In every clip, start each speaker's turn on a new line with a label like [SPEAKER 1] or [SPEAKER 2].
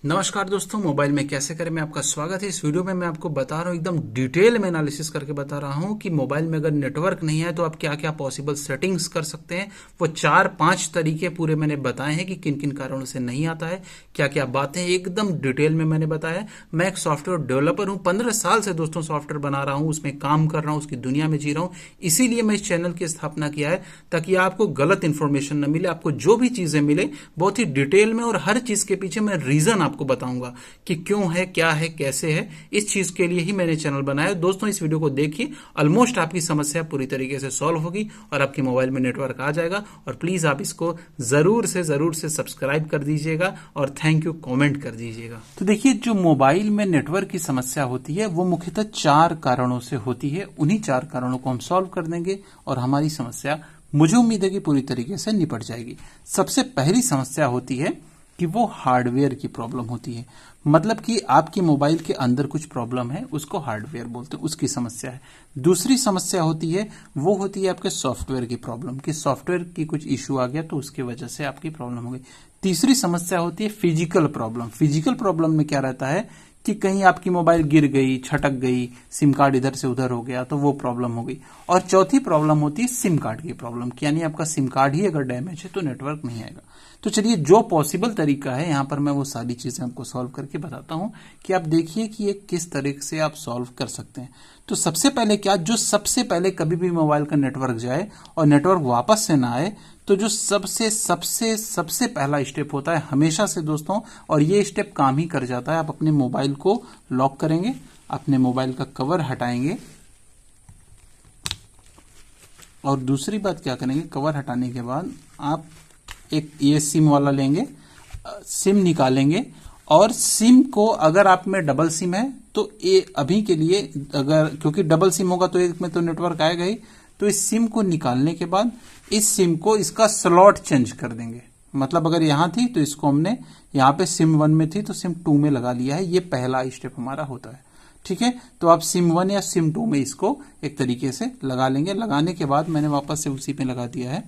[SPEAKER 1] नमस्कार दोस्तों, मोबाइल में कैसे करें में आपका स्वागत है। इस वीडियो में मैं आपको बता रहा हूँ, एकदम डिटेल में एनालिसिस करके बता रहा हूँ कि मोबाइल में अगर नेटवर्क नहीं है तो आप क्या क्या पॉसिबल सेटिंग्स कर सकते हैं। वो 4-5 तरीके पूरे मैंने बताए हैं कि किन किन कारणों से नहीं आता है, क्या क्या बातें एकदम डिटेल में मैंने बताया है। मैं एक सॉफ्टवेयर डेवलपर हूँ, 15 साल से दोस्तों सॉफ्टवेयर बना रहा हूँ, उसमें काम कर रहा हूँ, उसकी दुनिया में जी रहा हूँ। इसीलिए मैं इस चैनल की स्थापना किया है ताकि आपको गलत इन्फॉर्मेशन न मिले, आपको जो भी चीजें मिले बहुत ही डिटेल में, और हर चीज के पीछे मैं रीजन आपको बताऊंगा कि क्यों है, क्या है, कैसे है। इस चीज के लिए ही मैंने चैनल बनाया। दोस्तों इस वीडियो को देखिए, ऑलमोस्ट आपकी समस्या पूरी तरीके से सॉल्व होगी और आपके मोबाइल में नेटवर्क आ जाएगा। और प्लीज आप इसको जरूर से सब्सक्राइब कर दीजिएगा और थैंक यू कमेंट कर दीजिएगा। तो देखिए, जो मोबाइल में नेटवर्क की समस्या होती है वो मुख्यतः 4 कारणों से होती है। उन्हीं 4 कारणों को हम सॉल्व कर देंगे और हमारी समस्या, मुझे उम्मीद है कि पूरी तरीके से निपट जाएगी। सबसे पहली समस्या होती है कि वो हार्डवेयर की प्रॉब्लम होती है। मतलब कि आपकी मोबाइल के अंदर कुछ प्रॉब्लम है, उसको हार्डवेयर बोलते हैं, उसकी समस्या है। दूसरी समस्या होती है, वो होती है आपके सॉफ्टवेयर की प्रॉब्लम, कि सॉफ्टवेयर की कुछ इश्यू आ गया तो उसकी वजह से आपकी प्रॉब्लम हो गई। तीसरी समस्या होती है फिजिकल प्रॉब्लम। फिजिकल प्रॉब्लम में क्या रहता है कि कहीं आपकी मोबाइल गिर गई, छटक गई, सिम कार्ड इधर से उधर हो गया तो वो प्रॉब्लम हो गई। और चौथी प्रॉब्लम होती है सिम कार्ड की प्रॉब्लम, यानी आपका सिम कार्ड ही अगर डैमेज है तो नेटवर्क नहीं आएगा। तो चलिए, जो पॉसिबल तरीका है यहां पर मैं वो सारी चीजें आपको सॉल्व करके बताता हूं कि आप देखिए कि ये किस तरीके से आप सॉल्व कर सकते हैं। तो सबसे पहले क्या, जो सबसे पहले कभी भी मोबाइल का नेटवर्क जाए और नेटवर्क वापस से ना आए, तो जो सबसे सबसे सबसे पहला स्टेप होता है हमेशा से दोस्तों, और ये स्टेप काम ही कर जाता है, आप अपने मोबाइल को लॉक करेंगे, अपने मोबाइल का कवर हटाएंगे। और दूसरी बात क्या करेंगे, कवर हटाने के बाद आप एक ये सिम वाला लेंगे, सिम निकालेंगे, और सिम को, अगर आप में डबल सिम है तो ये अभी के लिए, अगर क्योंकि डबल सिम होगा तो एक में तो नेटवर्क आएगा ही, तो इस सिम को निकालने के बाद इस सिम को, इसका स्लॉट चेंज कर देंगे। मतलब अगर यहां थी तो इसको हमने, यहां पे सिम 1 में थी तो सिम 2 में लगा लिया है। ये पहला स्टेप हमारा होता है, ठीक है। तो आप सिम 1 या सिम 2 में इसको एक तरीके से लगा लेंगे। लगाने के बाद मैंने वापस से उसी पे लगा दिया है।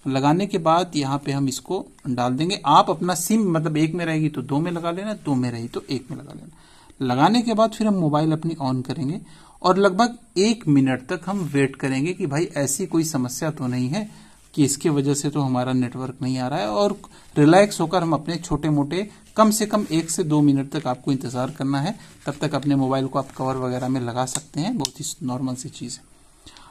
[SPEAKER 1] लगाने के बाद यहाँ पे हम इसको डाल देंगे। आप अपना सिम, मतलब 1 में रहेगी तो 2 में लगा लेना, 2 में रही तो 1 में लगा लेना। लगाने के बाद फिर हम मोबाइल अपनी ऑन करेंगे और लगभग 1 मिनट तक हम वेट करेंगे कि भाई ऐसी कोई समस्या तो नहीं है कि इसकी वजह से तो हमारा नेटवर्क नहीं आ रहा है। और रिलैक्स होकर हम अपने छोटे मोटे, कम से कम 1 से 2 मिनट तक आपको इंतजार करना है। तब तक अपने मोबाइल को आप कवर वगैरह में लगा सकते हैं, बहुत ही नॉर्मल सी चीज है।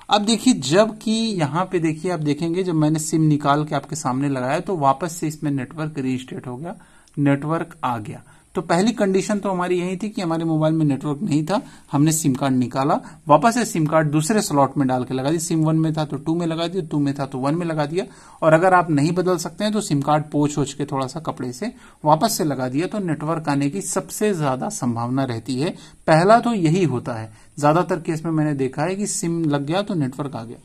[SPEAKER 1] अब देखिए, जब कि यहाँ पे देखिए, आप देखेंगे जब मैंने सिम निकाल के आपके सामने लगाया तो वापस से इसमें नेटवर्क रीस्टार्ट हो गया, नेटवर्क आ गया। तो पहली कंडीशन तो हमारी यही थी कि हमारे मोबाइल में नेटवर्क नहीं था। हमने सिम कार्ड निकाला, वापस से सिम कार्ड दूसरे स्लॉट में डाल के लगा दिया। सिम 1 में था तो 2 में लगा दिया, 2 में था तो 1 में लगा दिया। और अगर आप नहीं बदल सकते हैं तो सिम कार्ड पोंछ के थोड़ा सा कपड़े से वापस से लगा दिया, तो नेटवर्क आने की सबसे ज्यादा संभावना रहती है। पहला तो यही होता है, ज्यादातर केस में मैंने देखा है कि सिम लग गया तो नेटवर्क आ गया।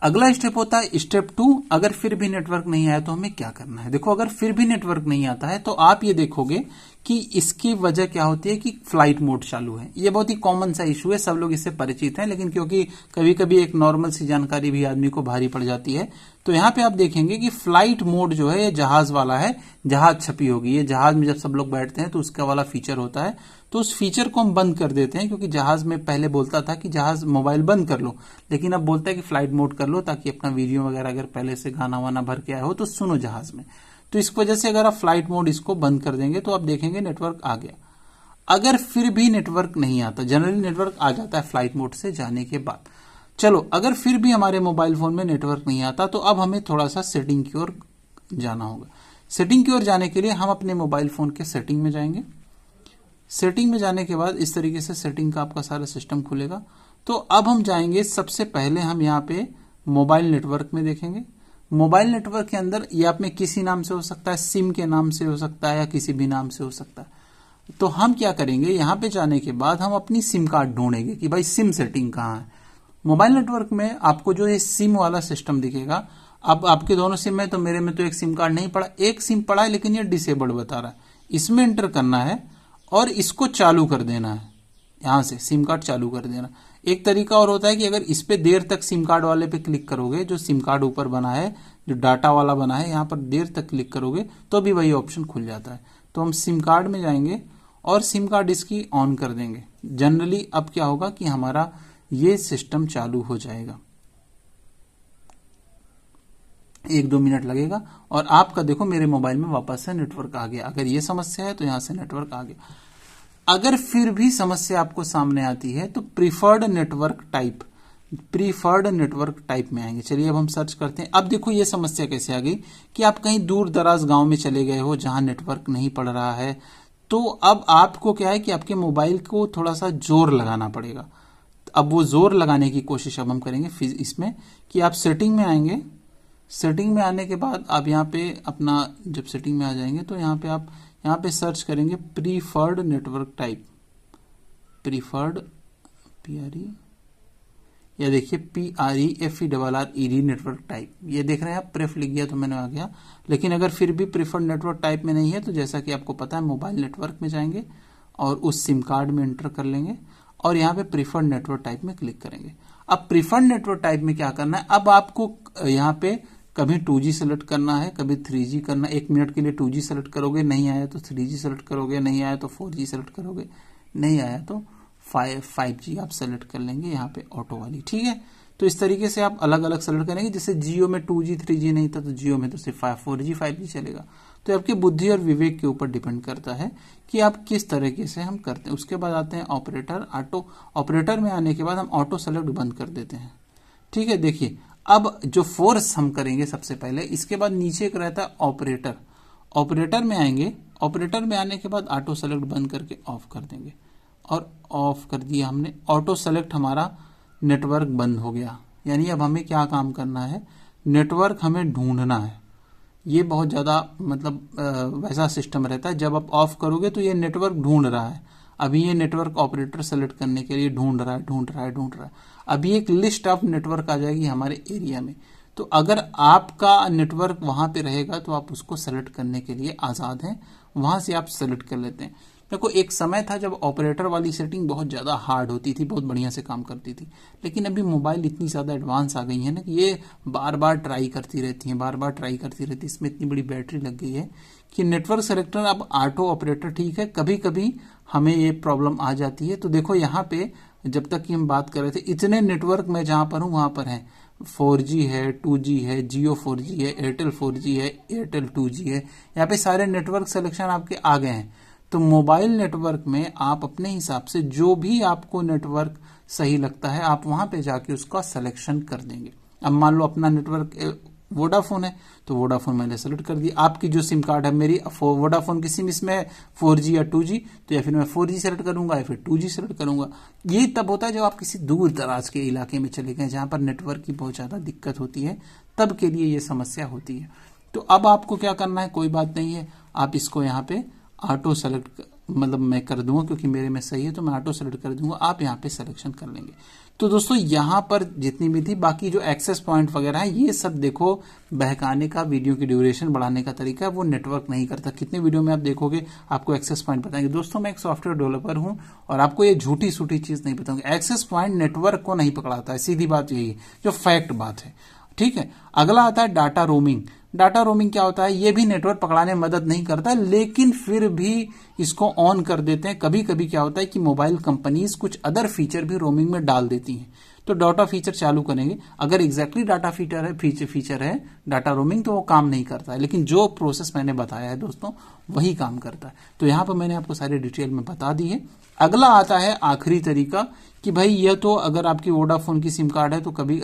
[SPEAKER 1] अगला स्टेप होता है स्टेप 2। अगर फिर भी नेटवर्क नहीं आया तो हमें क्या करना है। देखो, अगर फिर भी नेटवर्क नहीं आता है तो आप ये देखोगे कि इसकी वजह क्या होती है कि फ्लाइट मोड चालू है। ये बहुत ही कॉमन सा इशू है, सब लोग इससे परिचित हैं, लेकिन क्योंकि कभी कभी एक नॉर्मल सी जानकारी भी आदमी को भारी पड़ जाती है, तो यहाँ पे आप देखेंगे कि फ्लाइट मोड जो है ये जहाज वाला है, जहाज छपी होगी। ये जहाज में जब सब लोग बैठते हैं तो उसका वाला फीचर होता है, तो उस फीचर को हम बंद कर देते हैं। क्योंकि जहाज में पहले बोलता था कि जहाज मोबाइल बंद कर लो, लेकिन अब बोलता है कि फ्लाइट मोड कर लो, ताकि अपना वीडियो वगैरह अगर पहले से गाना वाना भर के आए हो तो सुनो जहाज में। तो इस वजह से अगर आप फ्लाइट मोड इसको बंद कर देंगे तो आप देखेंगे नेटवर्क आ गया। अगर फिर भी नेटवर्क नहीं आता, जनरली नेटवर्क आ जाता है फ्लाइट मोड से जाने के बाद। चलो, अगर फिर भी हमारे मोबाइल फोन में नेटवर्क नहीं आता तो अब हमें थोड़ा सा सेटिंग की ओर जाना होगा। सेटिंग की ओर जाने के लिए हम अपने मोबाइल फोन के सेटिंग में जाएंगे। सेटिंग में जाने के बाद इस तरीके से सेटिंग का आपका सारा सिस्टम खुलेगा। तो अब हम जाएंगे, सबसे पहले हम यहाँ पे मोबाइल नेटवर्क में देखेंगे। मोबाइल नेटवर्क के अंदर ये आप में किसी नाम से हो सकता है, सिम के नाम से हो सकता है, या किसी भी नाम से हो सकता है। तो हम क्या करेंगे, यहाँ पे जाने के बाद हम अपनी सिम कार्ड ढूंढेंगे कि भाई सिम सेटिंग कहाँ है। मोबाइल नेटवर्क में आपको जो ये सिम वाला सिस्टम दिखेगा, अब आपके दोनों सिम है तो मेरे में तो एक सिम कार्ड नहीं पड़ा, एक सिम पड़ा है लेकिन ये डिसेबल्ड बता रहा है। इसमें एंटर करना है और इसको चालू कर देना है, यहां से सिम कार्ड चालू कर देना। एक तरीका और होता है कि अगर इस पे देर तक सिम कार्ड वाले पे क्लिक करोगे, जो सिम कार्ड ऊपर बना है, जो डाटा वाला बना है, यहां पर देर तक क्लिक करोगे तो भी वही ऑप्शन खुल जाता है। तो हम सिम कार्ड में जाएंगे और सिम कार्ड इसकी ऑन कर देंगे। जनरली अब क्या होगा कि हमारा ये सिस्टम चालू हो जाएगा। 1-2 मिनट लगेगा और आपका देखो मेरे मोबाइल में वापस से नेटवर्क आ गया। अगर ये समस्या है तो यहां से नेटवर्क आ गया। अगर फिर भी समस्या आपको सामने आती है तो प्रीफर्ड नेटवर्क टाइप में आएंगे। चलिए अब हम सर्च करते हैं। अब देखो ये समस्या कैसे आ गई कि आप कहीं दूर दराज गांव में चले गए हो जहां नेटवर्क नहीं पड़ रहा है, तो अब आपको क्या है कि आपके मोबाइल को थोड़ा सा जोर लगाना पड़ेगा। अब वो जोर लगाने की कोशिश अब हम करेंगे इसमें कि आप सेटिंग में आएंगे। सेटिंग में आने के बाद आप यहाँ पे अपना जब सेटिंग में आ जाएंगे तो यहाँ पे आप यहाँ पे सर्च करेंगे preferred network type, preferred PRE या देखिए PREFERRED नेटवर्क टाइप। ये देख रहे हैं आप, प्रेफ लिख गया तो मैंने आ गया। लेकिन अगर फिर भी प्रीफर्ड नेटवर्क टाइप में नहीं है तो जैसा कि आपको पता है मोबाइल नेटवर्क में जाएंगे और उस सिम कार्ड में एंटर कर लेंगे और यहाँ पे प्रीफर्ड नेटवर्क टाइप में क्लिक करेंगे। अब प्रीफर्ड नेटवर्क टाइप में क्या करना है, अब आपको यहाँ पे कभी 2G सेलेक्ट करना है, कभी 3G करना है। 1 मिनट के लिए 2G सेलेक्ट करोगे, नहीं आया तो 3G सेलेक्ट करोगे, नहीं आया तो 4G सेलेक्ट करोगे, नहीं आया तो 5G आप सेलेक्ट कर लेंगे यहाँ पे ऑटो वाली। ठीक है, तो इस तरीके से आप अलग अलग सेलेक्ट करेंगे। जैसे जियो में 2G 3G नहीं था तो जियो में तो सिर्फ 4G 5G चलेगा। तो आपकी बुद्धि और विवेक के ऊपर डिपेंड करता है कि आप किस तरीके से हम करते हैं। उसके बाद आते हैं ऑपरेटर, ऑटो। ऑपरेटर में आने के बाद हम ऑटो सेलेक्ट बंद कर देते हैं। ठीक है, देखिए अब जो फोर्स हम करेंगे सबसे पहले, इसके बाद नीचे एक रहता है ऑपरेटर। ऑपरेटर में आएंगे, ऑपरेटर में आने के बाद ऑटो सेलेक्ट बंद करके ऑफ कर देंगे और ऑफ कर दिया हमने। ऑटो सेलेक्ट हमारा नेटवर्क बंद हो गया। यानी अब हमें क्या काम करना है, नेटवर्क हमें ढूंढना है। ये बहुत ज्यादा मतलब वैसा सिस्टम रहता है, जब आप ऑफ करोगे तो ये नेटवर्क ढूंढ रहा है। अभी ये नेटवर्क ऑपरेटर सेलेक्ट करने के लिए ढूंढ रहा है। अभी एक लिस्ट ऑफ नेटवर्क आ जाएगी हमारे एरिया में। तो अगर आपका नेटवर्क वहां पे रहेगा तो आप उसको सेलेक्ट करने के लिए आजाद हैं, वहां से आप सेलेक्ट कर लेते हैं। देखो एक समय था जब ऑपरेटर वाली सेटिंग बहुत ज्यादा हार्ड होती थी, बहुत बढ़िया से काम करती थी। लेकिन अभी मोबाइल इतनी ज्यादा एडवांस आ गई है ना कि ये बार बार ट्राई करती रहती है। इसमें इतनी बड़ी बैटरी लग गई है कि नेटवर्क सेलेक्टर अब ऑटो ऑपरेटर ठीक है, कभी कभी हमें ये प्रॉब्लम आ जाती है। तो देखो यहाँ पे जब तक कि हम बात कर रहे थे, इतने नेटवर्क मैं जहां पर हूं वहां पर है 4G है, 2G है, जियो 4G है, एयरटेल 4G है, एयरटेल 2G है। यहाँ पे सारे नेटवर्क सिलेक्शन आपके आ गए हैं। तो मोबाइल नेटवर्क में आप अपने हिसाब से जो भी आपको नेटवर्क सही लगता है आप वहां पे जाके उसका सिलेक्शन कर देंगे। अब मान लो अपना नेटवर्क वोडाफोन है तो वोडाफोन मैंने सेलेक्ट कर दिया। आपकी जो सिम कार्ड है मेरी वोडाफोन की सिम, इसमें 4G या 2G, तो या फिर मैं 4G सेलेक्ट करूंगा या फिर 2G सेलेक्ट करूंगा। ये तब होता है जब आप किसी दूर दराज के इलाके में चले गए जहां पर नेटवर्क की बहुत ज्यादा दिक्कत होती है, तब के लिए ये समस्या होती है। तो अब आपको क्या करना है, कोई बात नहीं है, आप इसको यहाँ पे ऑटो सेलेक्ट मतलब मैं कर दूंगा क्योंकि मेरे में सही है तो मैं ऑटो सेलेक्ट कर दूंगा, आप यहाँ पे सिलेक्शन कर लेंगे। तो दोस्तों यहाँ पर जितनी भी थी, बाकी जो एक्सेस पॉइंट वगैरह है ये सब देखो बहकाने का, वीडियो की ड्यूरेशन बढ़ाने का तरीका है, वो नेटवर्क नहीं करता। कितने वीडियो में आप देखोगे आपको एक्सेस पॉइंट बताएंगे। दोस्तों मैं एक सॉफ्टवेयर डेवलपर हूं और आपको ये झूठी सूठी चीज नहीं बताऊंगा। एक्सेस पॉइंट नेटवर्क को नहीं पकड़ाता है, सीधी बात यही है जो फैक्ट बात है। ठीक है, अगला आता है डाटा रोमिंग। डाटा रोमिंग क्या होता है, ये भी नेटवर्क पकड़ाने में मदद नहीं करता, लेकिन फिर भी इसको ऑन कर देते हैं। कभी कभी क्या होता है कि मोबाइल कंपनीज कुछ अदर फीचर भी रोमिंग में डाल देती हैं, तो डाटा फीचर चालू करेंगे। अगर एग्जैक्टली डाटा फीचर है डाटा रोमिंग तो वो काम नहीं करता है, लेकिन जो प्रोसेस मैंने बताया है दोस्तों वही काम करता है। तो यहां पर मैंने आपको सारी डिटेल में बता दी है। अगला आता है आखिरी तरीका कि भाई ये तो अगर आपकी वोडाफोन की सिम कार्ड है तो कभी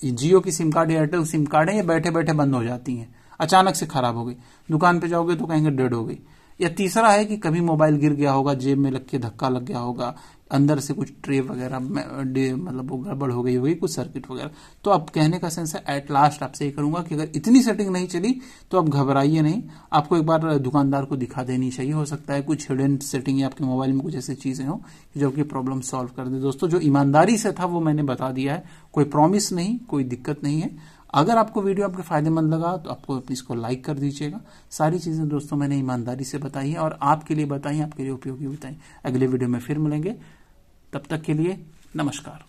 [SPEAKER 1] जियो की SIM card, Airtel SIM card है, ये बैठे बैठे बंद हो जाती हैं, अचानक से खराब हो गई, दुकान पे जाओगे तो कहेंगे डेड हो गई। या तीसरा है कि कभी मोबाइल गिर गया होगा, जेब में लग के धक्का लग गया होगा, अंदर से कुछ ट्रे वगैरह मतलब वो गड़बड़ हो गई होगी, कुछ सर्किट वगैरह। तो अब कहने का सेंस है, एट लास्ट आपसे ये करूंगा कि अगर इतनी सेटिंग नहीं चली तो आप घबराइए नहीं, आपको एक बार दुकानदार को दिखा देनी चाहिए। हो सकता है कुछ हिडन सेटिंग या आपके मोबाइल में कुछ ऐसी चीजें हो जो कि प्रॉब्लम सॉल्व कर दे। दोस्तों जो ईमानदारी से था वो मैंने बता दिया है, कोई प्रॉमिस नहीं, कोई दिक्कत नहीं है। अगर आपको वीडियो आपके फायदेमंद लगा तो आपको इसको लाइक कर दीजिएगा। सारी चीजें दोस्तों मैंने ईमानदारी से बताई है और आपके लिए बताई, आपके लिए उपयोगी बताई। अगले वीडियो में फिर मिलेंगे, तब तक के लिए नमस्कार।